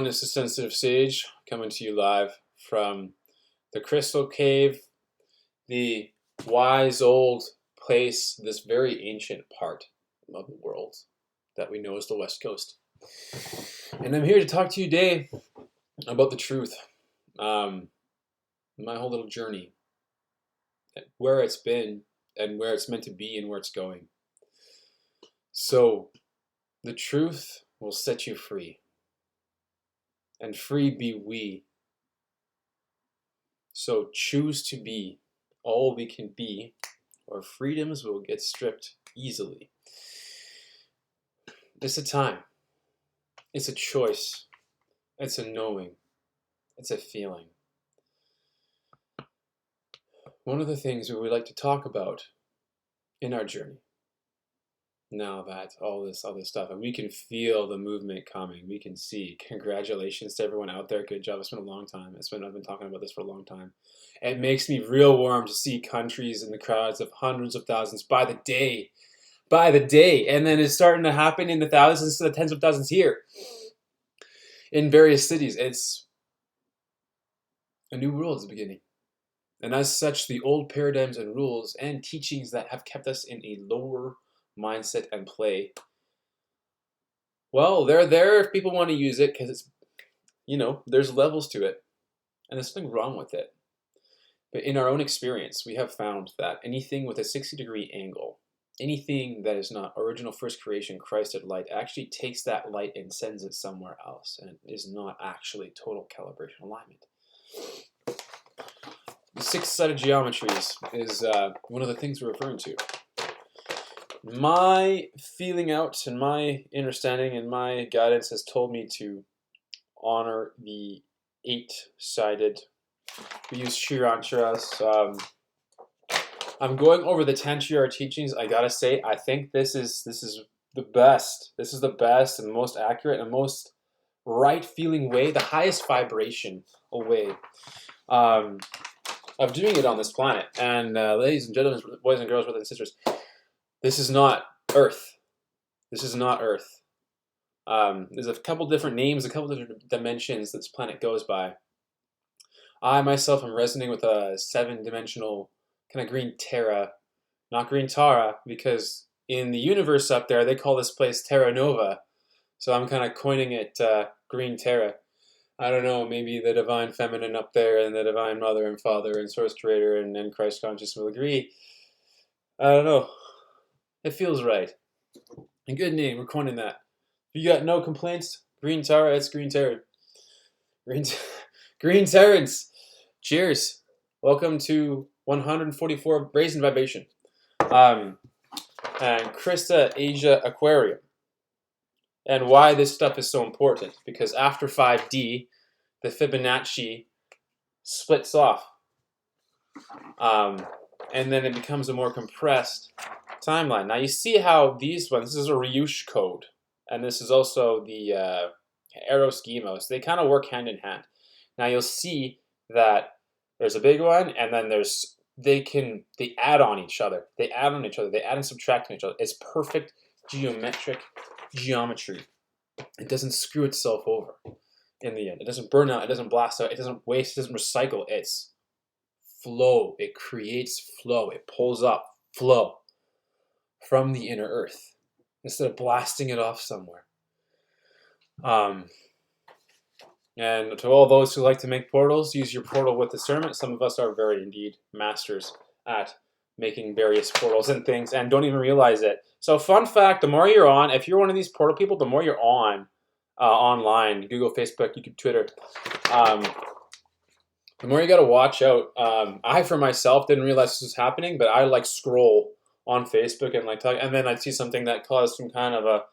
This is Sensitive Sage coming to you live from the Crystal Cave, the wise old place, this very ancient part of the world that we know as the West Coast. And I'm here to talk to you today about the truth, my whole little journey, where it's been and where it's meant to be and where it's going. So, the truth will set you free. And free be we. So choose to be all we can be, or freedoms will get stripped easily. It's a time. It's a choice. It's a knowing. It's a feeling. One of the things we would like to talk about in our journey, now that all this other stuff, and we can feel the movement coming, we can see. Congratulations to everyone out there. Good job. It's been a long time. I've been talking about this for a long time. It makes me real warm to see countries in the crowds of hundreds of thousands by the day. And then it's starting to happen in the thousands to the tens of thousands here in various cities. It's a new world is beginning. And as such, the old paradigms and rules and teachings that have kept us in a lower mindset and play, well, they're there if people want to use it, because it's, there's levels to it, and there's nothing wrong with it. But in our own experience, we have found that anything with a 60-degree angle, anything that is not original first creation, Christ at light, actually takes that light and sends it somewhere else, and is not actually total calibration alignment. The six-sided geometries is one of the things we're referring to. My feeling out and my understanding and my guidance has told me to honor the 8-sided. We use Tantriras. I'm going over the Tantrira teachings. I gotta say, I think this is the best. This is the best and most accurate and most right feeling way, the highest vibration way of doing it on this planet. And ladies and gentlemen, boys and girls, brothers and sisters, this is not Earth. This is not Earth. There's a couple different names, a couple different dimensions that this planet goes by. I myself am resonating with a 7-dimensional kind of green Terra, not green Tara, because in the universe up there they call this place Terra Nova. So I'm kind of coining it green Terra. I don't know, maybe the divine feminine up there and the divine mother and father and source creator and Christ conscious will agree. I don't know. It feels right. A good name, we're coining that. If you got no complaints, green Tara, it's green Terra. Green Terrans. Cheers. Welcome to 144 Raisin Vibration. And Krista Asia Aquarium. And why this stuff is so important. Because after 5D, the Fibonacci splits off. And then it becomes a more compressed timeline. Now you see how these ones, this is a Ryush code. And this is also the Eros Gemos. They kind of work hand in hand. Now you'll see that there's a big one, and then they add on each other. They add and subtract on each other. It's perfect geometric geometry. It doesn't screw itself over in the end. It doesn't burn out. It doesn't blast out. It doesn't waste. It doesn't recycle. It's flow. It creates flow. It pulls up flow from the inner earth instead of blasting it off somewhere. And to all those who like to make portals, use your portal with discernment. Some of us are very indeed masters at making various portals and things and don't even realize it. So fun fact, the more you're on, if you're one of these portal people, the more you're on online, Google, Facebook, YouTube, Twitter, the more you got to watch out. I, for myself, didn't realize this was happening, but I scroll on Facebook and talk, and then I'd see something that caused some kind of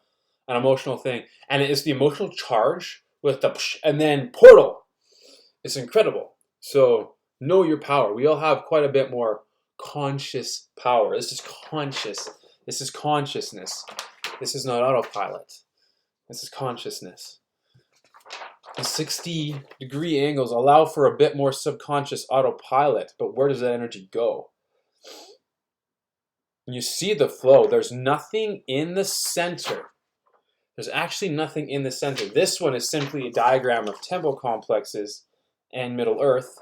an emotional thing. And it is the emotional charge with the psh, and then portal. It's incredible. So know your power. We all have quite a bit more conscious power. This is conscious. This is consciousness. This is not autopilot. This is consciousness. The 60-degree angles allow for a bit more subconscious autopilot, but where does that energy go? You see the flow. There's nothing in the center There's actually nothing in the center. This one is simply a diagram of temple complexes and Middle Earth.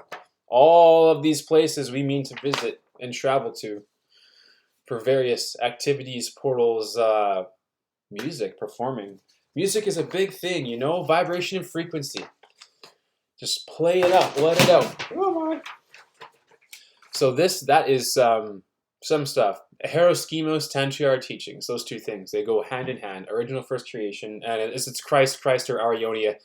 All of these places we mean to visit and travel to for various activities, portals, music, performing. Music is a big thing, you know, vibration and frequency. Just play it up, let it out. Oh my. So that is some stuff. Heroschemos, Tantrira teachings, those two things, they go hand in hand. Original first creation, and it's Christ or Aryonia.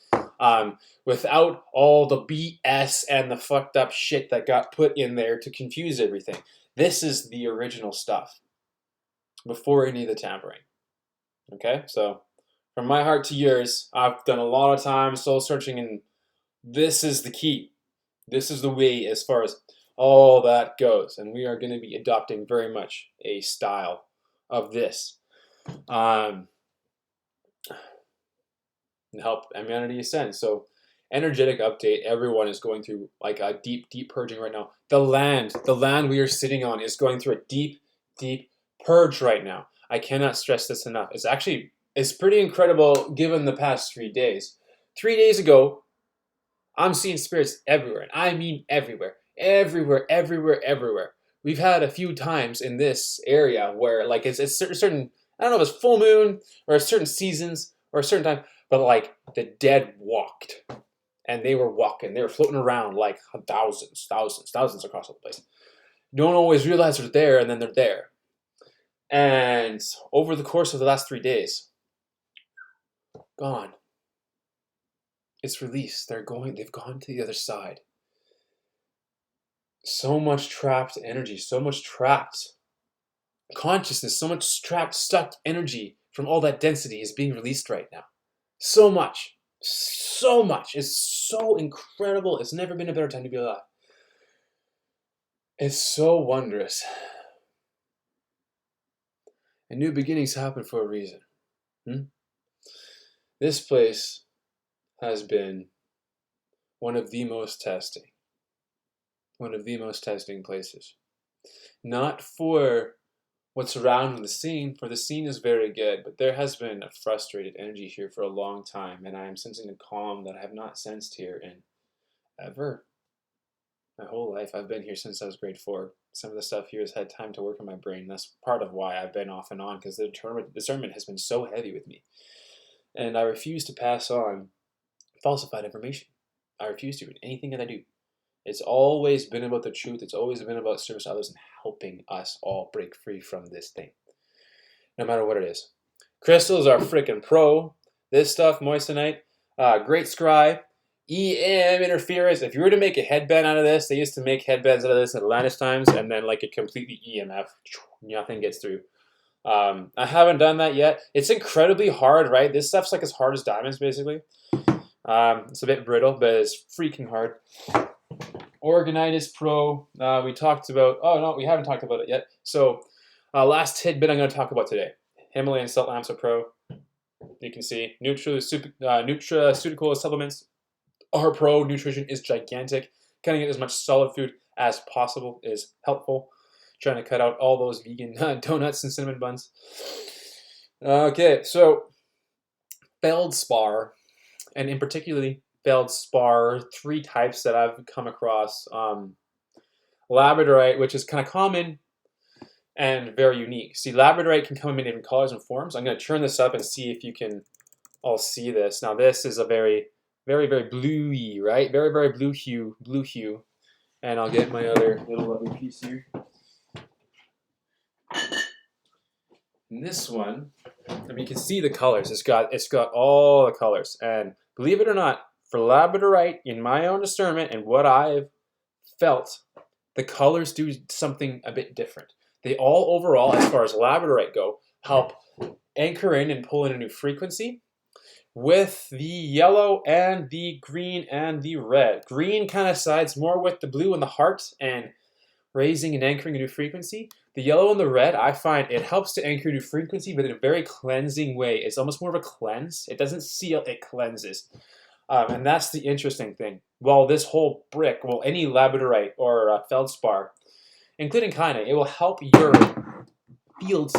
Without all the BS and the fucked up shit that got put in there to confuse everything. This is the original stuff. Before any of the tampering. Okay, so from my heart to yours, I've done a lot of time soul searching, and this is the key. This is the way as far as all that goes, and we are going to be adopting very much a style of this to help humanity ascend. So, energetic update. Everyone is going through like a deep purging right now. The land we are sitting on is going through a deep purge right now. I cannot stress this enough. It's pretty incredible given the past 3 days. 3 days ago, I'm seeing spirits everywhere, and I mean everywhere. Everywhere. We've had a few times in this area where like it's certain, I don't know if it's full moon or certain seasons or a certain time, but like the dead walked, and they were floating around like thousands across the place. You don't always realize they're there, and then they're there. And over the course of the last 3 days, gone. It's released. They've gone to the other side. So much trapped energy, so much trapped consciousness, so much trapped, stuck energy from all that density is being released right now. So much. It's so incredible. It's never been a better time to be alive. It's so wondrous. And new beginnings happen for a reason. This place has been one of the most testing places. Not for what's around the scene, for the scene is very good, but there has been a frustrated energy here for a long time, and I am sensing a calm that I have not sensed here in ever. My whole life. I've been here since I was grade 4. Some of the stuff here has had time to work in my brain. That's part of why I've been off and on, because the discernment has been so heavy with me. And I refuse to pass on falsified information. I refuse to in anything that I do. It's always been about the truth. It's always been about service to others and helping us all break free from this thing. No matter what it is. Crystals are freaking pro. This stuff, moissanite, great scry, EM interference. If you were to make a headband out of this, they used to make headbands out of this in Atlantis times, and then like a completely EMF, nothing gets through. I haven't done that yet. It's incredibly hard, right? This stuff's like as hard as diamonds, basically. It's a bit brittle, but it's freaking hard. Organitis Pro. We talked about. Oh no, we haven't talked about it yet. So, last tidbit I'm going to talk about today. Himalayan salt lamps are pro. You can see nutraceutical supplements are pro. Nutrition is gigantic. Cutting it as much solid food as possible is helpful. Trying to cut out all those vegan donuts and cinnamon buns. Okay, so feldspar, and in particularly feldspar, 3 types that I've come across. Labradorite, which is kind of common and very unique. See, labradorite can come in different colors and forms. I'm going to turn this up and see if you can all see this. Now, this is a very bluey, right? Very blue hue. And I'll get my other little lovely piece here. And this one, I mean, you can see the colors. It's got all the colors. And believe it or not, for labradorite, in my own discernment and what I've felt, the colors do something a bit different. They all overall, as far as labradorite go, help anchor in and pull in a new frequency with the yellow and the green and the red. Green kind of sides more with the blue and the heart and raising and anchoring a new frequency. The yellow and the red, I find it helps to anchor a new frequency, but in a very cleansing way. It's almost more of a cleanse. It doesn't seal, it cleanses. And that's the interesting thing. Well, this whole brick, well, any labradorite or feldspar, including Kaine, it will help your fields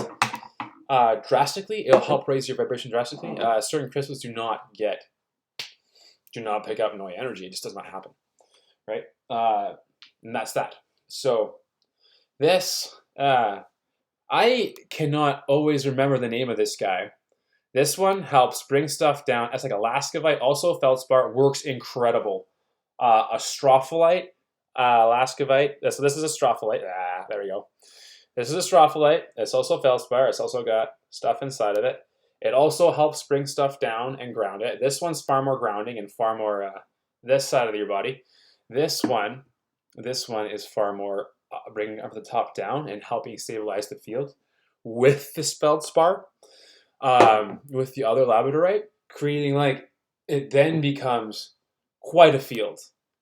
drastically. It'll help raise your vibration drastically. Certain crystals do not pick up Noi energy. It just does not happen, right? And that's that. So this, I cannot always remember the name of this guy. This one helps bring stuff down. It's like a Lascavite, also feldspar, works incredible. A stropholite, Lascavite. So this is a stropholite. There we go. This is a stropholite. It's also feldspar. It's also got stuff inside of it. It also helps bring stuff down and ground it. This one's far more grounding and far more this side of your body. This one is far more bringing up the top down and helping stabilize the field with the feldspar, with the other labradorite, creating like, it then becomes quite a field.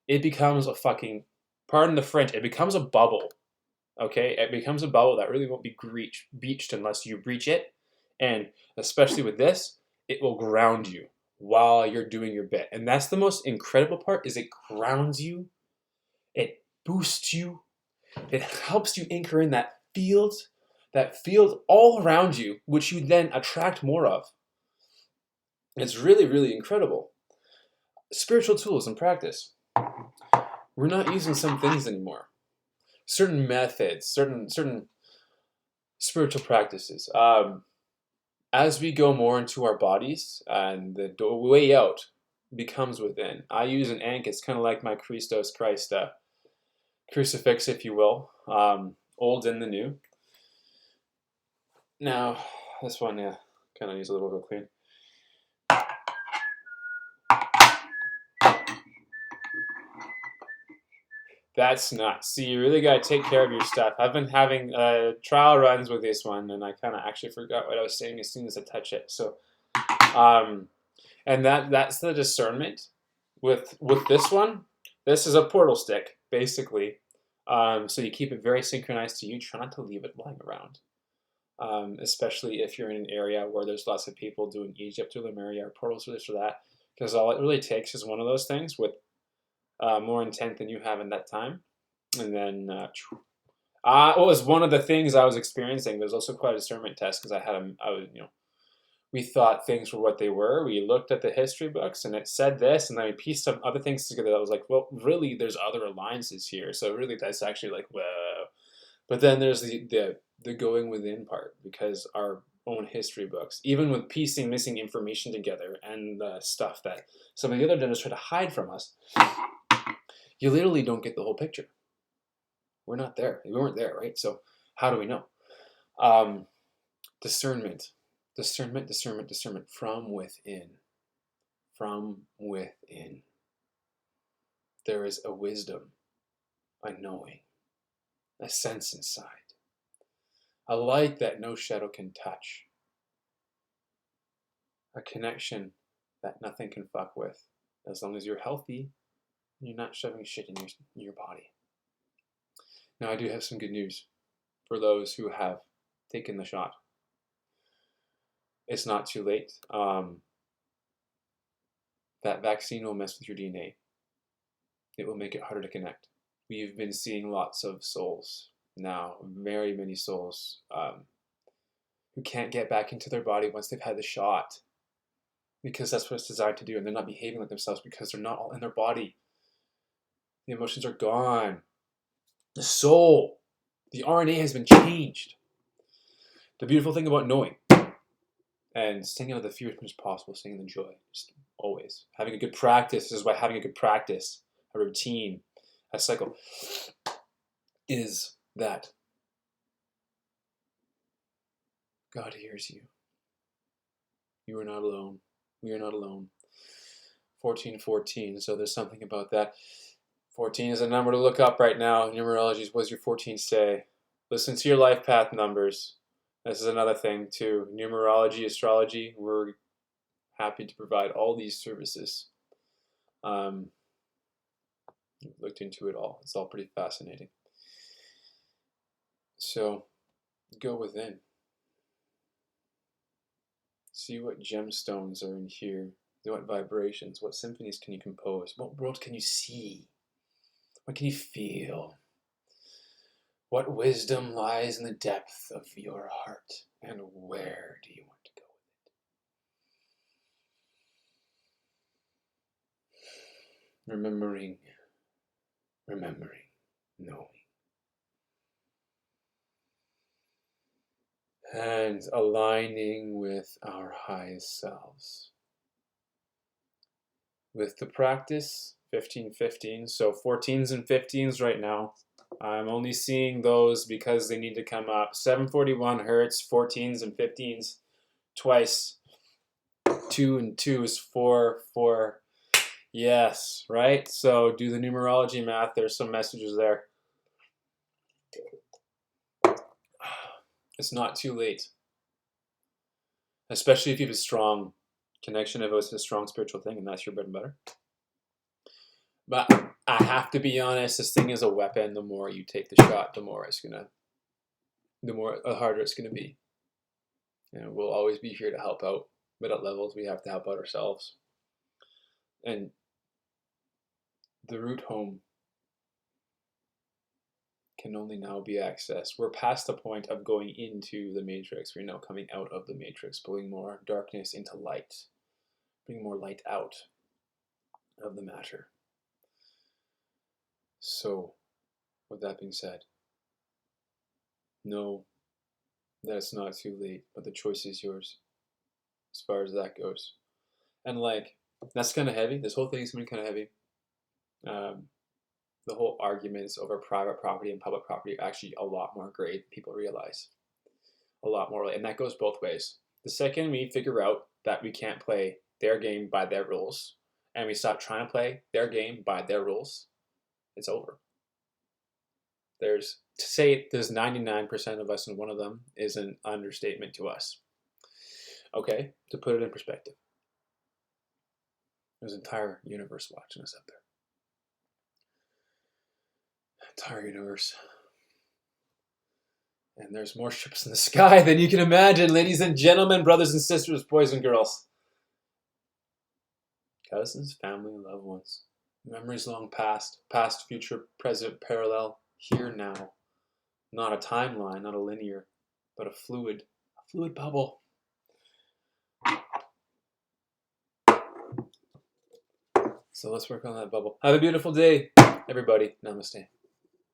It becomes a fucking, pardon the French, it becomes a bubble. Okay, it becomes a bubble that really won't be beached unless you breach it. And especially with this, it will ground you while you're doing your bit. And that's the most incredible part, is it grounds you, it boosts you, it helps you anchor in that field all around you, which you then attract more of. It's really, really incredible. Spiritual tools and practice. We're not using some things anymore. Certain methods, certain spiritual practices. As we go more into our bodies, and the way out becomes within. I use an ankh. It's kind of like my Christos Christ crucifix, if you will. Old and the new. Now, this one, kind of needs a little bit of clean. That's nuts. See, you really got to take care of your stuff. I've been having trial runs with this one, and I kind of actually forgot what I was saying as soon as I touch it. So, and that's the discernment. With this one, this is a portal stick, basically. So you keep it very synchronized to you. Try not to leave it lying around. Especially if you're in an area where there's lots of people doing Egypt or Lemuria or portals or this or that. Because all it really takes is one of those things with more intent than you have in that time. And then, what was one of the things I was experiencing? There's also quite a discernment test because we thought things were what they were. We looked at the history books and it said this, and then we pieced some other things together that was like, well, really, there's other alliances here. So really, that's actually like, whoa. But then there's the going within part, because our own history books, even with piecing missing information together and the stuff that some of the other donors try to hide from us, you literally don't get the whole picture. We're not there. We weren't there, right? So how do we know? Discernment from within. From within. There is a wisdom, a knowing, a sense inside, a light that no shadow can touch, a connection that nothing can fuck with, as long as you're healthy and you're not shoving shit in your body. Now, I do have some good news for those who have taken the shot. It's not too late. That vaccine will mess with your DNA. It will make it harder to connect. We've been seeing lots of souls now, very many souls, who can't get back into their body once they've had the shot, because that's what it's designed to do, and they're not behaving like themselves because they're not all in their body. The emotions are gone. The soul, the RNA has been changed. The beautiful thing about knowing and staying out of the fear as much as possible, staying in the joy, just always having a good practice. This is why having a good practice, a routine, a cycle, is that God hears you. You are not alone. We are not alone. 1414. So there's something about that. 14 is a number to look up right now. Numerology, what does your 14 say? Listen to your life path numbers. This is another thing too. Numerology, astrology, we're happy to provide all these services. Looked into it all. It's all pretty fascinating. So go within. See what gemstones are in here. What vibrations, what symphonies can you compose? What world can you see? What can you feel? What wisdom lies in the depth of your heart, and where do you want to go with it? Remembering, knowing. And aligning with our highest selves. With the practice, 15-15, so 14s and 15s right now. I'm only seeing those because they need to come up. 741 hertz, 14s and 15s twice. 2 and 2 is 4, 4. Yes, right? So do the numerology math. There's some messages there. It's not too late. Especially if you have a strong connection, if it's a strong spiritual thing and that's your bread and butter. But I have to be honest, this thing is a weapon. The more you take the shot, the harder it's gonna be. And we'll always be here to help out, but at levels we have to help out ourselves. And the route home can only now be accessed. We're past the point of going into the matrix. We're now coming out of the matrix, pulling more darkness into light, bringing more light out of the matter. So, with that being said, know that it's not too late, but the choice is yours as far as that goes. And like, that's kind of heavy. This whole thing's been kind of heavy. The whole arguments over private property and public property are actually a lot more gray than people realize. A lot more, and that goes both ways. The second we figure out that we can't play their game by their rules, and we stop trying to play their game by their rules, it's over. To say there's 99% of us and one of them is an understatement to us. Okay, to put it in perspective, there's an entire universe watching us up there. Entire universe. And there's more ships in the sky than you can imagine, ladies and gentlemen, brothers and sisters, boys and girls. Cousins, family, loved ones. Memories long past, past, future, present, parallel, here, now. Not a timeline, not a linear, but a fluid bubble. So let's work on that bubble. Have a beautiful day, everybody. Namaste.